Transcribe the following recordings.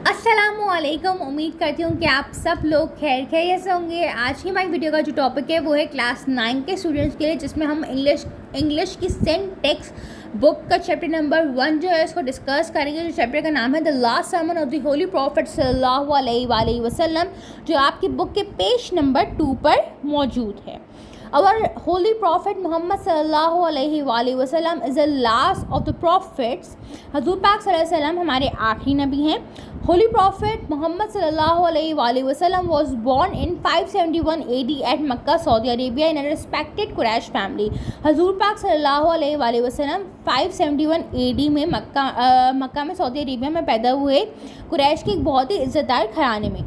अस्सलामुअलैकुम। उम्मीद करती हूँ कि आप सब लोग खैरियत से होंगे। आज की हमारी वीडियो का जो टॉपिक है वो है क्लास 9 के स्टूडेंट्स के लिए, जिसमें हम इंग्लिश की सिंटैक्स बुक का चैप्टर नंबर 1 जो है उसको डिस्कस करेंगे। जो चैप्टर का नाम है the last sermon of the holy profit सल्लल्लाहु अलैहि वसल्लम, जो आपकी बुक के पेज नंबर 2 पर मौजूद है। Our holy prophet Muhammad sallallahu alaihi wasallam is the last of the prophets. हजूर पाक सल्लल्लाहु अलैहि वसल्लम हमारे आखिरी नबी हैं। Holy prophet Muhammad sallallahu alaihi wasallam was born in 571 AD at Makkah, Saudi Arabia in a respected Quraysh family. हजूर पाक सल्लल्लाहु अलैहि वसल्लम 571 AD में मक्का में सऊदी अरेबिया में पैदा हुए, कुरैश के एक बहुत ही इज़्ज़तदार घराने में।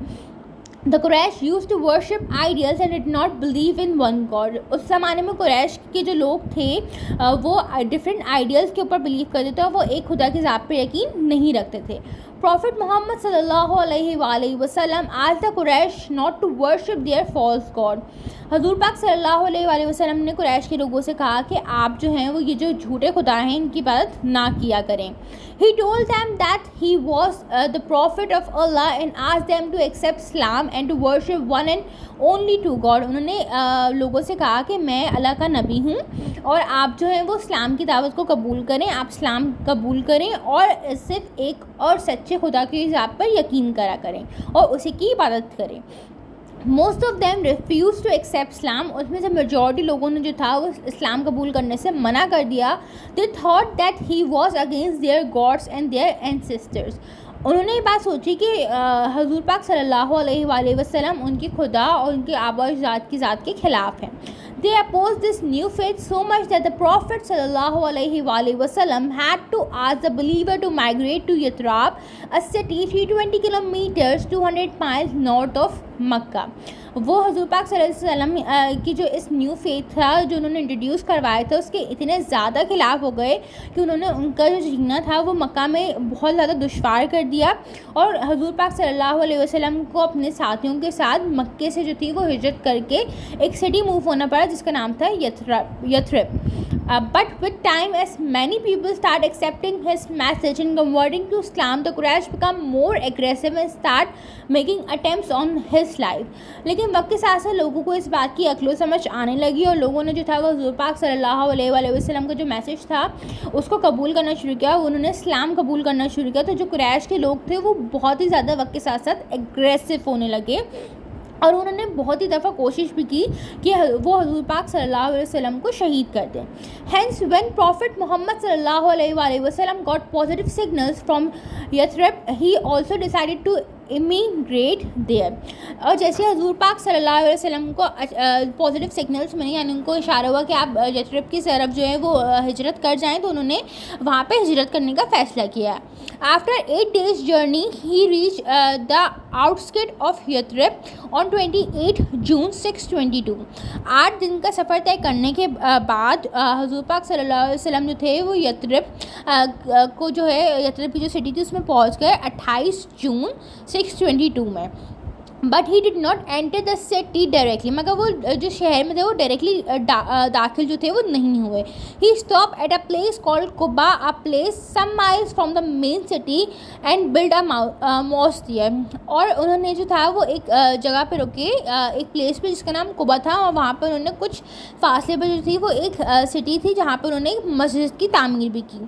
The Quraysh used to worship idols and did not believe in one God. उस ज़माने में कुरैश के जो लोग थे वो डिफरेंट आइडियल्स के ऊपर बिलीव करते थे और वो एक खुदा की ज़ात पे यकीन नहीं रखते थे। Prophet Muhammad sallallahu alaihi wasallam asked the Quraysh not to worship their false god. हजूर पाक सल्लल्लाहु अलैहि वसल्लम ने कुरैश के लोगों से कहा कि आप जो हैं वो ये जो झूठे खुदा हैं इनकी इबादत ना किया करें। He told them that he was the prophet of Allah and asked them to accept Islam and to worship one and only true God. उन्होंने लोगों से कहा कि मैं अल्लाह का नबी हूँ और आप जो हैं वो इस्लाम की दावत को कबूल करें, आप इस्लाम कबूल करें और सिर्फ एक और सच्चे खुदा की ज़ात पर यकीन करा करें और उसी की इबादत करें। Most of them refuse to accept Islam. उसमें से मेजॉरिटी लोगों ने जो था वो इस्लाम कबूल करने से मना कर दिया। They thought that he was against their gods and their ancestors. उन्होंने ये बात सोची कि हजूर पाक सल्लल्लाहु अलैहि वसल्लम उनके खुदा और उनके आबा की ज़ात के ख़िलाफ़ हैं। They opposed this new faith so much that the Prophet sallallahu alaihi wasallam had to ask the believer to migrate to Yathrib, a city 320 kilometers 200 miles north of Makkah. वो हजूर पाक सल्लल्लाहु अलैहि वसल्लम की जो इस न्यू फेथ था जो उन्होंने इंट्रोड्यूस करवाया था उसके इतने ज़्यादा ख़िलाफ़ हो गए कि उन्होंने उनका जो जीना था वो मक्का में बहुत ज़्यादा दुश्वार कर दिया और हजूर पाक सल्लल्लाहु अलैहि वसल्लम को अपने साथियों के साथ मक्के से जो थी वो हिजरत करके एक सिटी मूव होना पड़ा जिसका नाम था Yathrib. But with time, as many people start accepting his message and converting to Islam, the Quraysh become more aggressive and start making attempts on his life. लेकिन वक्त के साथ साथ लोगों को इस बात की अक्लो समझ आने लगी और लोगों ने जो था वो हजूर पाक सल्लल्लाहु अलैहि वसल्लम का जो मैसेज था उसको कबूल करना शुरू किया। उन्होंने इस्लाम कबूल करना शुरू किया। तो जो कुरैश के लोग थे वो बहुत ही ज़्यादा वक्त के साथ साथ एग्रेसिव होने लगे और उन्होंने बहुत ही दफ़ा कोशिश भी की कि वो हजूर पाक सल्लल्लाहु अलैहि वसल्लम को शहीद कर दें। Hence, when Prophet Muhammad sallallahu alaihi wasallam got positive signals from Yathrib, he also decided to immigrate there. और जैसे हजूर पाक सल्लल्लाहु अलैहि वसल्लम को पॉजिटिव सिग्नल्स मिले यानी उनको इशारा हुआ कि आप यथरिब की तरफ जो है वो हिजरत कर जाएं, तो उन्होंने वहाँ पे हिजरत करने का फ़ैसला किया। After 8 days journey he reach the outskirt of Yathrib on 28 June 622। 8 दिन का सफ़र तय करने के बाद हजूर पाक सल्लल्लाहु अलैहि वसल्लम जो थे वो यथरिब को जो है यथरिब की जो सिटी थी उसमें पहुँच गए 28 जून 622 में। But he did not enter the city directly, मगर वो जो शहर में थे वो डायरेक्टली दाखिल जो थे वो नहीं हुए। He stop at a place called Quba, a place some miles from the main city and build a mosque there. और उन्होंने जो था वो एक जगह पे रुके एक प्लेस पे जिसका नाम कुबा था और वहाँ पर उन्होंने कुछ फासले पर जो थी वो एक सिटी थी जहाँ पर उन्होंने एक मस्जिद की तामीर भी की।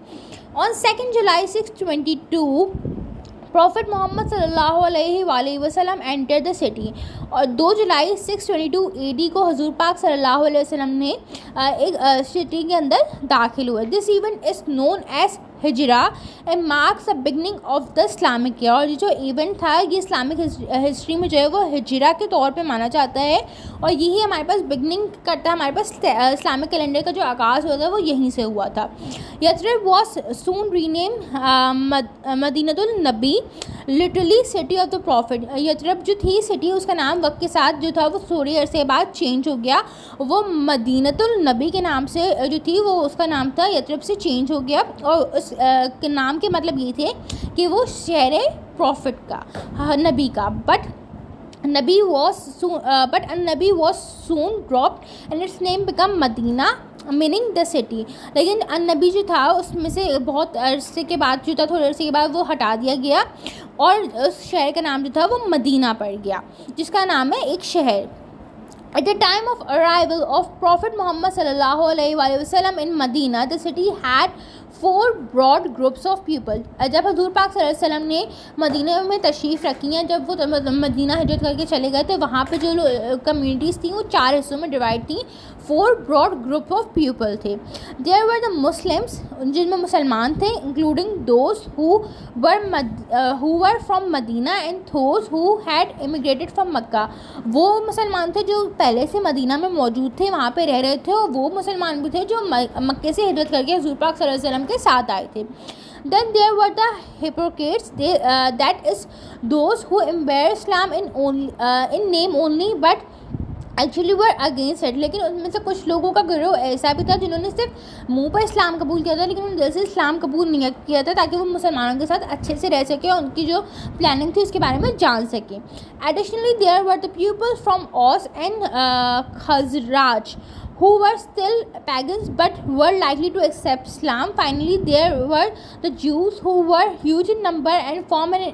ऑन 2 जुलाई 622 प्रॉफिट मोहम्मद सल्लल्लाहु अलैहि वसल्लम एंटर द सिटी। और 2 जुलाई 622 AD को हजूर पाक सल्लल्लाहु अलैहि वसल्लम ने एक सिटी के अंदर दाखिल हुए। This event is known as Hijra and marks the beginning of the Islamic year. और ये जो इवेंट था ये इस्लामिक हिस्ट्री में जो है वो हिजरा के तौर पे माना जाता है और यही हमारे पास बिगनिंग करता है, हमारे पास इस्लामिक कैलेंडर का जो आगाज़ हुआ था वो यहीं से हुआ था। यथरिब वॉज सून रीनेम मदीनतुल नबी, literally city of the prophet. Yathrib जो थी सिटी उसका नाम वक्त के साथ जो था वो थोड़ी अरसे बाद चेंज हो गया, वो मदीनतुल नबी के नाम से जो थी वो उसका नाम था यथरिब से चेंज हो गया और उस के नाम के मतलब ये थे कि वो शहर प्रॉफिट का नबी का। But Nabi was soon dropped and its name became Medina meaning the city. लेकिन नबी जो था उसमें से बहुत अरसे के बाद जो था, थोड़े अरसे के बाद वो हटा दिया गया और उस शहर का नाम जो था वो मदीना पड़ गया, जिसका नाम है एक शहर। At the time of arrival of Prophet Muhammad sallallahu alaihi wasallam in Medina, the city had 4 broad groups of people. जब हजूर पाक सल्लल्लाहु अलैहि वसल्लम ने मदीना में तशरीफ़ रखी हैं, जब वो मदीना हिजरत करके चले गए, तो वहाँ पे जो कम्युनिटीज़ थी वो 4 हिस्सों में डिवाइड थी। 4 ब्रॉड ग्रुप ऑफ पीपल थे। देयर वर द मुस्लिम्स, जिनमें मुसलमान थे, including those who were from Medina and those who had immigrated from Mecca. वो मुसलमान थे जो पहले से मदीना में मौजूद थे, वहाँ पे रह रहे थे, और वो मुसलमान भी थे जो मक्के से हिजरत करके हजूर पाक सल्लल्लाहु अलैहि वसल्लम के साथ आए थे। Then there were the hypocrites, that is those who embrace Islam in name only but actually were against it. लेकिन उनमें से कुछ लोगों का गिरोह ऐसा भी था जिन्होंने सिर्फ मुंह पर इस्लाम कबूल किया था, लेकिन उन्होंने दिल से इस्लाम कबूल नहीं किया था, ताकि वो मुसलमानों के साथ अच्छे से रह सके और उनकी जो प्लानिंग थी उसके बारे में जान सके। Additionally there were the people from Aus and Khazraj who were still pagans but were likely to accept Islam. Finally, there were the Jews who were huge in number and form an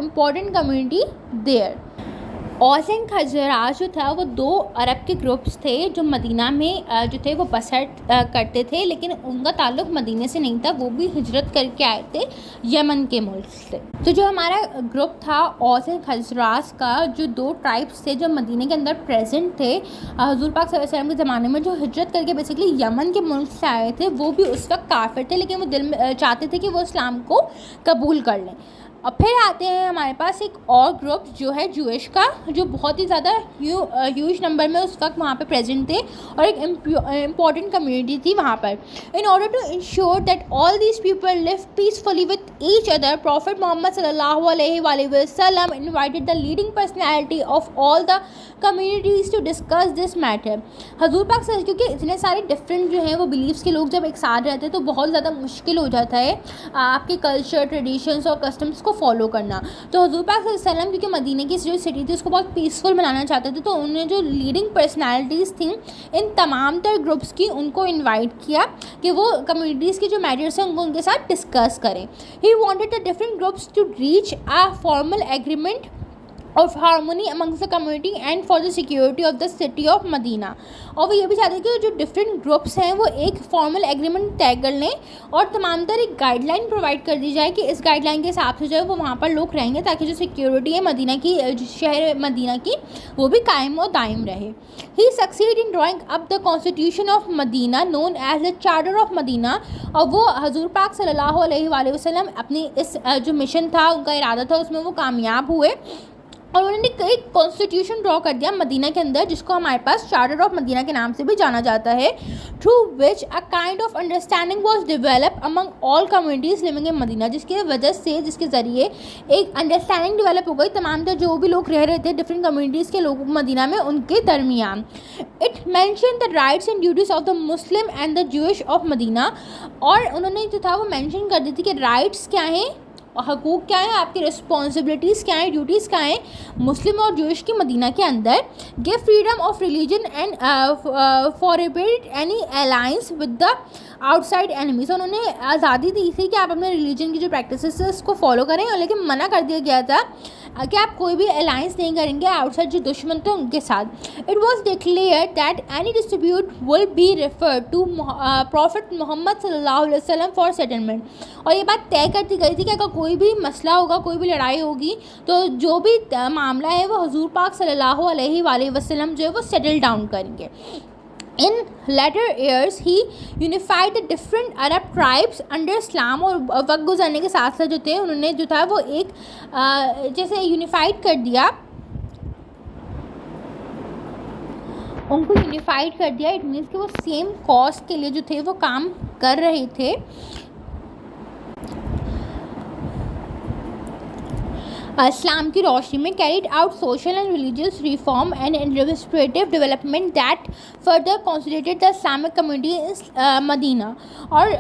important community there. Aus and Khazraj जो था वो 2 अरब के groups थे जो Medina में जो थे वो बसर करते थे, लेकिन उनका ताल्लुक़ मदीने से नहीं था, वो भी हिजरत करके आए थे यमन के मुल्क से। तो जो हमारा ग्रुप था औस एंड खजराज का, जो 2 ट्राइब्स थे जो मदीने के अंदर प्रेजेंट थे हजूर पाक सल्लल्लाहु अलैहि वसल्लम के ज़माने में, जो हिजरत करके बेसिकली यमन के मुल्क से आए थे, वो भी उस वक्त काफिर थे, लेकिन वो दिल में चाहते थे कि वो इस्लाम को कबूल कर लें। और फिर आते हैं हमारे पास एक और ग्रुप जो है जूइश का, जो बहुत ही ज़्यादा ह्यूज नंबर में उस वक्त वहाँ पे प्रेजेंट थे और एक इम्पॉर्टेंट कम्युनिटी थी वहाँ पर। In order to ensure that all these people live peacefully with each other, prophet Muhammad सल्लल्लाहु अलैहि वसल्लम invited the leading personality of all the communities to discuss this matter. हजूर पाक से, क्योंकि इतने सारे डिफरेंट जो हैं वो बिलीव्स के लोग जब एक साथ रहते हैं तो बहुत ज़्यादा मुश्किल हो जाता है आपके कल्चर, ट्रेडिशंस और कस्टम्स को फॉलो करना। तो हजूर पाक सल्लल्लाहु अलैहि वसल्लम क्योंकि मदीने की जो सिटी थी उसको बहुत पीसफुल बनाना चाहते थे, तो उन्होंने जो लीडिंग पर्सनैलिटीज़ थी इन तमाम तर ग्रुप्स की, उनको इन्वाइट किया कि वो कम्युनिटीज़ की जो मैटर्स हैं उनको उनके साथ डिस्कस करें। He wanted the different groups to reach a formal agreement of harmony amongst the community and for the security of the city of Medina. और वो ये भी चाहते हैं कि जो डिफरेंट ग्रुप्स हैं वो एक फॉर्मल एग्रीमेंट तय कर लें और तमाम तरह एक गाइडलाइन प्रोवाइड कर दी जाए कि इस गाइडलाइन के हिसाब से जो है वो वहाँ पर लोग रहेंगे, ताकि जो सिक्योरिटी है मदीना की, शहर मदीना की, वो भी कायम और दायम रहे। He succeed in drawing up the constitution of Medina known as the charter of Medina. और वो हजूर पाक सल्लल्लाहु अलैहि वसल्लम अपनी इस जो मिशन था, उनका इरादा था, उसमें वो कामयाब हुए और उन्होंने एक कॉन्स्टिट्यूशन ड्रॉ कर दिया मदीना के अंदर, जिसको हमारे पास चार्टर ऑफ मदीना के नाम से भी जाना जाता है, through which a kind of understanding was develop among all communities living in Medina, जिसके वजह से, जिसके ज़रिए एक अंडरस्टैंडिंग डेवलप हो गई तमाम जो भी लोग रह रहे थे डिफरेंट कम्युनिटीज़ के लोग मदीना में, उनके दरमियान। It mention the rights and duties of the Muslim and the Jewish of Medina. और उन्होंने जो था वो मैंशन कर दी थी कि राइट्स क्या हैं, हकूक़ क्या है, आपकी रिस्पॉन्सिबिलिटीज़ क्या हैं, ड्यूटीज़ क्या हैं मुस्लिम और जूइश की मदीना के अंदर। Give freedom of religion and forbid any alliance with the outside enemies. उन्होंने आज़ादी दी थी कि आप अपने रिलीजन की जो प्रैक्टिसेस है उसको फॉलो करें, और लेकिन मना कर दिया गया था कि आप कोई भी अलायंस नहीं करेंगे आउटसाइड जो दुश्मन थे उनके साथ। It was declare that any distribute will be refer to prophet Muhammad सल्लल्लाहु अलैहि वसल्लम फॉर सेटलमेंट। और ये बात तय कर दी गई थी कि अगर कोई भी मसला होगा, कोई भी लड़ाई होगी, तो जो भी मामला है वो हजूर पाक सल्लल्लाहु अलैहि वसल्लम जो है वो सेटल डाउन करेंगे। In later years, he unified the different Arab tribes under Islam। और वक्त गुजरने के साथ साथ जो थे उन्होंने जो था वो एक जैसे यूनिफाइड कर दिया, उनको यूनिफाइड कर दिया। इट मीन्स कि वो सेम कॉज के लिए जो थे वो काम कर रहे थे। इस्लाम की रोशनी में carried out social and religious reform and administrative development that further consolidated the Islamic community in Medina. और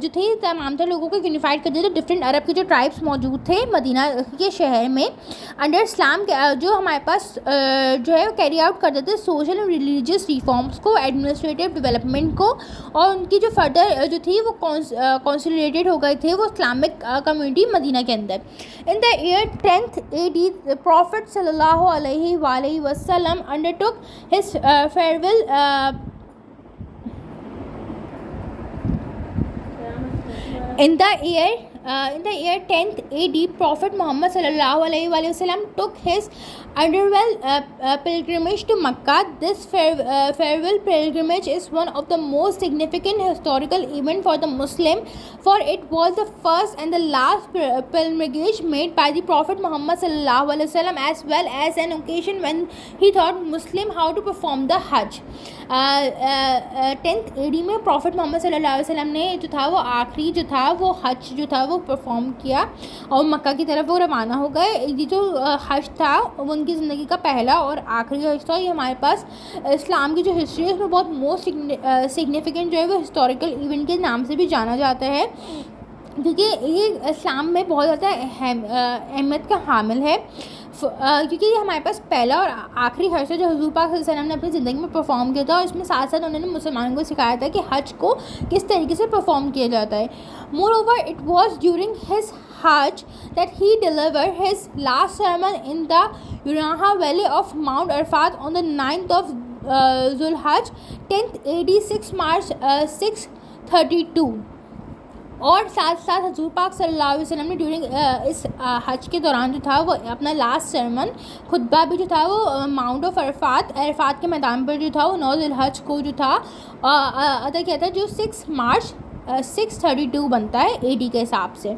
जो थे तमाम तरह लोगों को यूनिफाइड कर दिया, तो डिफरेंट अरब के जो ट्राइब्स मौजूद थे मदीना के शहर में अंडर इस्लाम जो हमारे पास जो है कैरी आउट करते थे सोशल एंड रिलीजियस रिफॉर्म्स को, एडमिनिस्ट्रेटिव डेवलपमेंट को, और उनकी जो फर्दर जो थी वो कॉन्सोलिडेटेड हो गए थे वो इस्लामिक कम्युनिटी मदीना के अंदर। In the year 10th AD, the Prophet sallallahu alaihi wasallam undertook his farewell in the year 10th AD, Prophet Muhammad sallallahu alaihi wasallam took his underwell pilgrimage to Makkah. This farewell pilgrimage is one of the most significant historical event for the Muslim, for it was the first and the last pilgrimage made by the Prophet Muhammad sallallahu alaihi wasallam, as well as an occasion when he taught Muslim how to perform the Hajj. 10th AD में profit Muhammad सल्लल्लाहु अलैहि वसल्लम ने जो था वो आखिरी जो था वो हज जो था वो परफॉर्म किया और मक्का की तरफ वो रवाना हो गए। ये जो हज था वो उनकी ज़िंदगी का पहला और आखिरी हज था। ये हमारे पास इस्लाम की जो हिस्ट्री है उसमें बहुत मोस्ट सिग्निफिकेंट जो है वो हिस्टोरिकल इवेंट के नाम से भी जाना जाता है, क्योंकि ये इस्लाम में बहुत ज़्यादा अहमियत का हामिल है, क्योंकि ये हमारे पास पहला और आखिरी हज है जो हुज़ूर पाक सल्लल्लाहु अलैहि वसल्लम ने अपनी ज़िंदगी में परफॉर्म किया था। और इसमें साथ साथ उन्होंने मुसलमानों को सिखाया था कि हज को किस तरीके से परफॉर्म किया जाता है। Moreover it was during his Hajj that he deliver his last sermon in the Uranah valley of mount Arafat on the 9th of Zulhaj 10th AD 6 March 632। और साथ साथ हजूर पाक सल्लल्लाहु अलैहि वसल्लम ने ड्यूरिंग इस हज के दौरान जो था वो अपना लास्ट sermon खुतबा भी जो था वो माउंट ऑफ अरफात के मैदान पर जो था वो 9 ज़ुल्हज को जो था अदा किया था, जो 6 मार्च 632 बनता है AD के हिसाब से।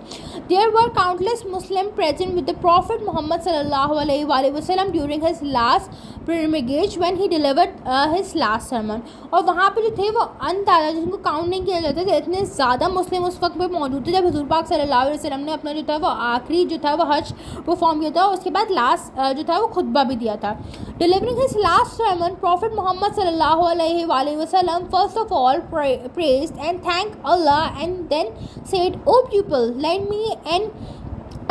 There were countless Muslims present with the Prophet Muhammad sallallahu alaihi wasallam during his last pilgrimage when he delivered his last sermon। और वहाँ पे जो थे वो अनतादा जिनको काउंट नहीं किया जाता था, इतने ज़्यादा मुस्लिम उस वक्त पे मौजूद थे जब हुज़ूर पाक सल्लल्लाहु अलैहि वसल्लम ने अपना जो था वो आखिरी जो था वो हज परफॉर्म किया था। उसके बाद लास्ट जो था वो खुतबा भी दिया था। Delivering his last sermon, Prophet Muhammad sallallahu alaihi wasallam first of all praised and thanked Allah and then said, "O people, lend me an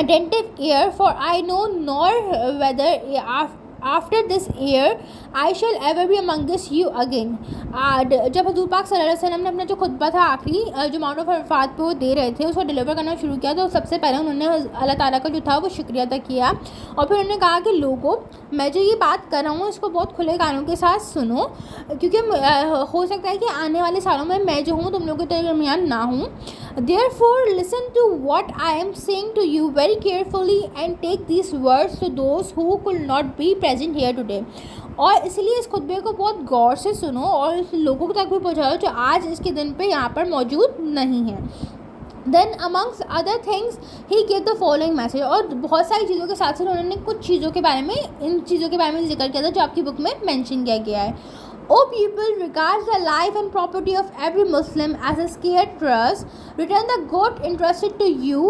attentive ear, for I know nor whether after this year I shall ever be amongst you again." जब हज़ूर पाक सल्लल्लाहु अलैहि वसल्लम ने अपना जो खुतबा था आखिरी जो माउंट ऑफ अरफात पे वो दे रहे थे उसको डिलीवर करना शुरू किया, तो सबसे पहले उन्होंने अल्लाह ताला का जो था वो शुक्रिया अदा किया और फिर उन्होंने कहा कि लोगों, मैं जो ये बात कर रहा हूँ इसको बहुत खुले कानों के साथ सुनो, क्योंकि हो सकता है कि आने वाले सालों में मैं जो हूँ तुम लोगों के दरमियान ना हूँ। Therefore listen to what I am saying to you very carefully and take these words to those who could not be present here today। और इसलिए इस खुतबे को बहुत गौर से सुनो और उस लोगों तक भी पहुँचाओ जो आज इसके दिन पे यहाँ पर मौजूद नहीं हैं। Then amongst other things he gave the following message। और बहुत सारी चीज़ों के साथ साथ उन्होंने कुछ चीज़ों के बारे में इन चीज़ों के बारे में जिक्र किया था जो आपकी बुक में मेंशन किया गया है। O people, regard the life and property of every Muslim as a sacred trust. Return the good entrusted to you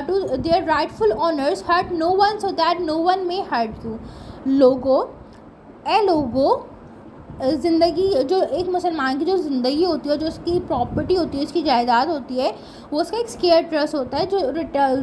to their rightful owners. Hurt no one so that no one may hurt you। लोगों, ज़िंदगी जो एक मुसलमान की जो ज़िंदगी होती है, जो उसकी प्रॉपर्टी होती है, उसकी जायदाद होती है, वो उसका एक स्केयर ट्रस्ट होता है।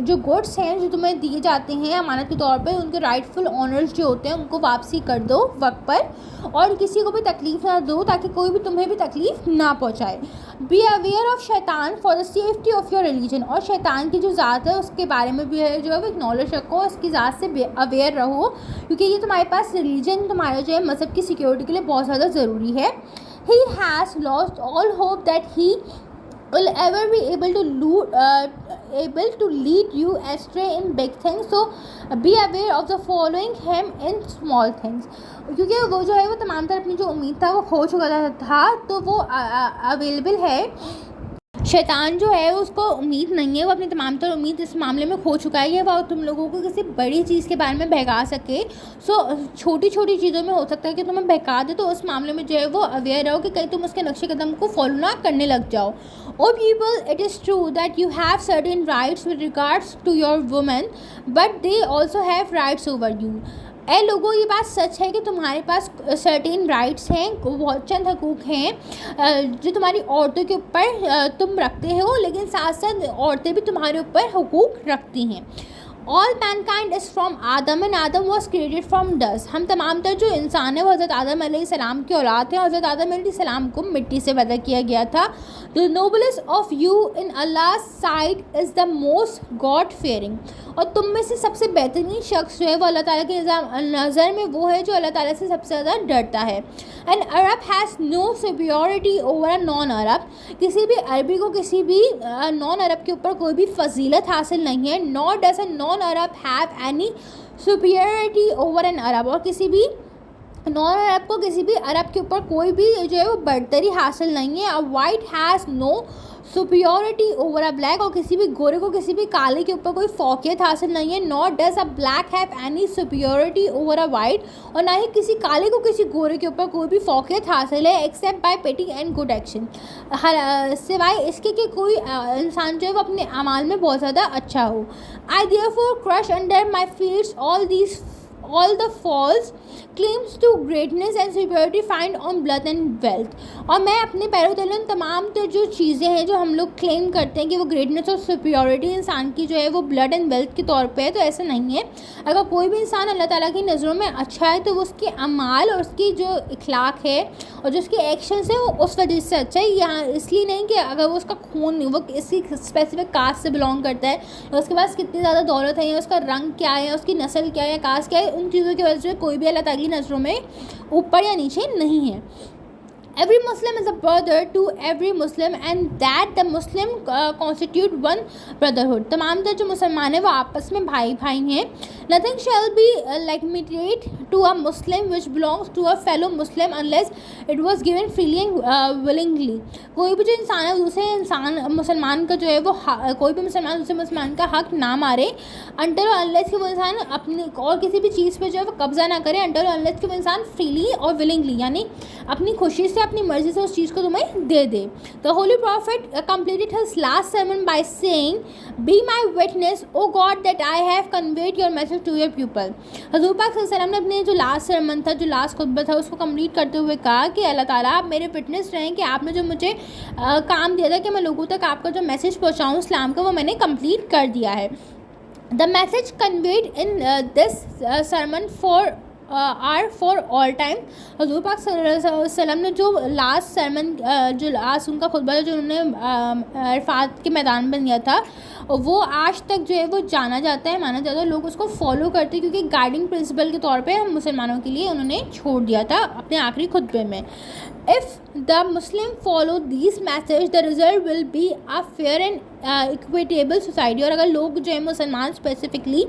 जो गुड्स हैं जो तुम्हें दिए जाते हैं अमानत के तौर पे, उनके राइटफुल ऑनर्स जो होते हैं उनको वापसी कर दो वक्त पर और किसी को भी तकलीफ़ ना दो ताकि कोई भी तुम्हें भी तकलीफ़ ना पहुँचाए। बी अवेयर ऑफ शैतान for the safety of your religion. और शैतान की जो ज़ात है उसके बारे में भी जो है वो एक नॉलेज रखो, उसकी ज़ात से अवेयर रहो, क्योंकि ये तुम्हारे पास रिलीजन तुम्हारे जो है मज़हब की सिक्योरिटी के लिए बहुत ज़्यादा ज़रूरी है। He has lost all hope that he will ever be able to lead you astray in big things, so be aware of the following him in small things। क्योंकि वो जो है वो तमाम तरह अपनी जो उम्मीद था वो खो चुका था, तो वो अवेलेबल है शैतान जो है उसको उम्मीद नहीं है, वो अपनी तमाम तर उम्मीद इस मामले में खो चुका है कि वो तुम लोगों को किसी बड़ी चीज़ के बारे में बहका सके। छोटी छोटी चीज़ों में हो सकता है कि तुम्हें बहका दे, तो उस मामले में जो है वो अवेयर रहो कि कहीं तुम उसके नक्शे कदम को फॉलो ना करने लग जाओ। O people, it is true that you have certain rights with regards to your women, but they also have rights over you. ए लोगों, ये बात सच है कि तुम्हारे पास सर्टेन राइट्स हैं, बहुत चंद हकूक़ हैं जो तुम्हारी औरतों के ऊपर तुम रखते हो, लेकिन साथ साथ औरतें भी तुम्हारे ऊपर हकूक़ रखती हैं। All Mankind is from Adam and Adam was created from dust. हम तमाम तर जो इंसान है वो हज़रत आदम अलैहिस्सलाम की औलाद हैं। हज़रत आदम अलैहिस्सलाम को मिट्टी से पैदा किया गया था। The noblest of you in Allah side is the most god fearing. और तुम में से सबसे बेहतरीन शख्स जो है वो अल्लाह ताला के नज़र में वो है जो अल्लाह ताला से सबसे ज़्यादा डरता है। An Arab has no superiority over a non Arab. किसी भी अरबी को किसी भी नॉन अरब के ऊपर कोई भी फजीलत हासिल नहीं है। Nor does a non Arab have any superiority over an Arab. और किसी भी नॉन अरब को किसी भी अरब के ऊपर कोई भी जो है वो बढ़तरी हासिल नहीं है। A white has no superiority over a black. और किसी भी गोरे को किसी भी काले के ऊपर कोई फौकियत हासिल नहीं है। Not does a black have any superiority over a white. और ना ही किसी काले को किसी गोरे के ऊपर कोई भी फौकियत हासिल है, एक्सेप्ट बाय पेटी एंड गुड एक्शन। सिवाय इसके कि कोई इंसान जो है वो अपने अमाल में बहुत ज़्यादा अच्छा हो। I therefore crush under my feets all the false claims to greatness and superiority find on blood and wealth। और मैं अपने पैरों तले तमाम तो जो चीज़ें हैं जो हम लोग क्लेम करते हैं कि वो ग्रेटनेस और सुपीरियरिटी इंसान की जो है वो ब्लड एंड वेल्थ के तौर पे है, तो ऐसा नहीं है। अगर कोई भी इंसान अल्लाह ताला की नज़रों में अच्छा है तो वो उसके अमाल और उसकी जो इखलाक है और जो उसके एक्शंस है वो उस वजह से अच्छा है। यहाँ इसलिए नहीं कि अगर वो उसका खून वो किसी स्पेसिफिक कास्ट से बिलोंग करता है या उसके पास कितनी ज़्यादा दौलत है या उसका रंग क्या है, उसकी नस्ल क्या है, कास्ट क्या है, उन चीज़ों की वजह से कोई भी अल्लाह ताला की नज़रों में ऊपर या नीचे नहीं है। Every Muslim is a brother to every Muslim and that the Muslim constitute one brotherhood। तमाम तर जो मुसलमान हैं वो आपस में भाई भाई हैं। Nothing shall be limited to a Muslim which belongs to a fellow Muslim unless it was given freely and willingly। कोई भी जो इंसान है दूसरे इंसान मुसलमान का जो है वो कोई भी मुसलमान दूसरे मुसलमान का हक ना मारे until or unless कि वो इंसान अपनी और किसी भी चीज़ पे जो है वो कब्ज़ा ना करे, until or unless कि वो इंसान freely और willingly यानी अपनी खुशी से अपनी मर्जी से उस चीज़ को तुम्हें दे दे। The holy prophet completed his last sermon by saying, be my witness O God that I have conveyed your message to your people. हज़ूर पाक सल्लल्लाहु अलैहि वसल्लम ने अपने जो लास्ट सर्मन था, जो लास्ट खुतबा था, उसको कंप्लीट करते हुए कहा कि अल्लाह ताला आप मेरे विटनेस रहें कि आपने जो मुझे काम दिया था कि मैं लोगों तक आपका जो मैसेज पहुँचाऊँ इस्लाम का, वो मैंने कंप्लीट कर दिया है। The message conveyed in this sermon are for all time. हज़ूर पाक सल्लल्लाहु अलैहि वसल्लम ने जो लास्ट सरमन जो लास्ट उनका खुतबा जो उन्होंने अरफात के मैदान में दिया था वो आज तक जो है वो जाना जाता है, माना जाता है, लोग उसको फॉलो करते हैं क्योंकि गाइडिंग प्रिंसिपल के तौर पे हम मुसलमानों के लिए उन्होंने छोड़ दिया था अपने आखिरी खुतबे में। If the Muslim follow this message the result will be a fair and equitable society. और अगर लोग जो है मुसलमान स्पेसिफिकली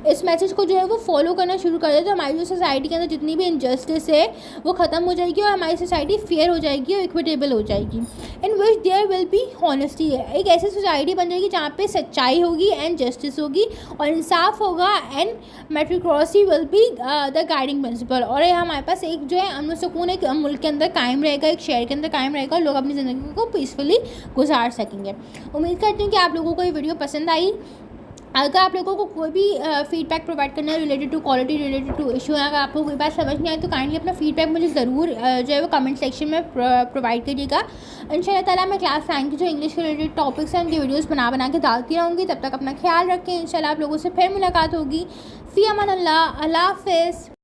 इस मैसेज को जो है वो फॉलो करना शुरू कर दे तो हमारी जो सोसाइटी के अंदर जितनी भी इनजस्टिस है वो ख़त्म हो जाएगी और हमारी सोसाइटी फेयर हो जाएगी और इक्विटेबल हो जाएगी। In which there will be honesty. एक ऐसी सोसाइटी बन जाएगी जहाँ पे सच्चाई होगी एंड जस्टिस होगी और इंसाफ होगा and meritocracy will be the guiding principle. और ये हमारे पास एक जो है अमन सुकून एक मुल्क के अंदर कायम रहेगा, एक शहर के अंदर कायम रहेगा और लोग अपनी ज़िंदगी को पीसफुली गुजार सकेंगे। उम्मीद करती हूँ कि आप लोगों को ये वीडियो पसंद आई। अगर आप लोगों को कोई भी फीडबैक प्रोवाइड करना है related to quality, related to issue, अगर आपको कोई बात समझ नहीं आई तो काइंडली अपना फीडबैक मुझे ज़रूर जो है वो कमेंट सेक्शन में प्रोवाइड करिएगा। इंशाल्लाह ताला मैं क्लास 9 की जो इंग्लिश के रिलेटेड टॉपिक्स हैं उनकी वीडियोस बना के डालती रहूँगी। तब तक अपना ख्याल रखें। इंशाल्लाह आप लोगों से फिर मुलाकात होगी। फ़ी अमान अल्लाह, अल्लाह हाफ़िज़।